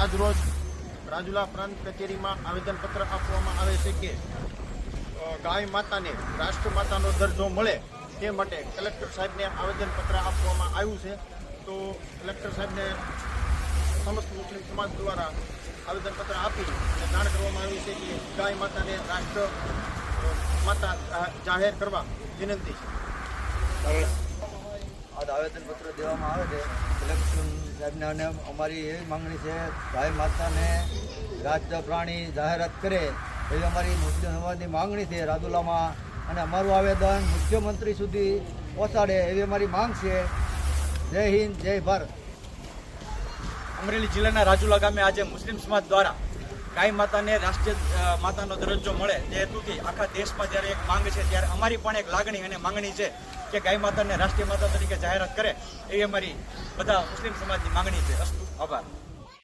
આજ રોજ રાજુલા પ્રાંત કચેરીમાં આવેદનપત્ર આપવામાં આવે છે કે ગાય માતાને રાષ્ટ્રમાતાનો દરજ્જો મળે તે માટે કલેક્ટર સાહેબને આવેદનપત્ર આપવામાં આવ્યું છે. તો કલેક્ટર સાહેબને સમસ્ત મુસ્લિમ સમાજ દ્વારા આવેદનપત્ર આપી જાણ કરવામાં આવી છે કે ગાય માતાને રાષ્ટ્ર માતા જાહેર કરવા વિનંતી છે. આ આવેદનપત્ર દેવામાં આવે છે કલેક્ટર સાહેબને, અને અમારી એવી માંગણી છે ગાય માતાને રાષ્ટ્ર પ્રાણી જાહેરાત કરે એવી અમારી મુસ્લિમ સમાજની માંગણી છે રાજુલામાં, અને અમારું આવેદન મુખ્યમંત્રી સુધી પહોંચાડે એવી અમારી માંગ છે. જય હિન્દ, જય ભારત. અમરેલી જિલ્લાના રાજુલા ગામે આજે મુસ્લિમ સમાજ દ્વારા ગાય માતાને રાષ્ટ્રીય માતાનો દરજ્જો મળે તે હેતુથી આખા દેશમાં જ્યારે એક માંગ છે ત્યારે અમારી પણ એક લાગણી અને માંગણી છે કે ગાય માતાને રાષ્ટ્રીય માતા તરીકે જાહેરાત કરે એવી અમારી બધા મુસ્લિમ સમાજની માંગણી છે. અસ્તુ, આભાર.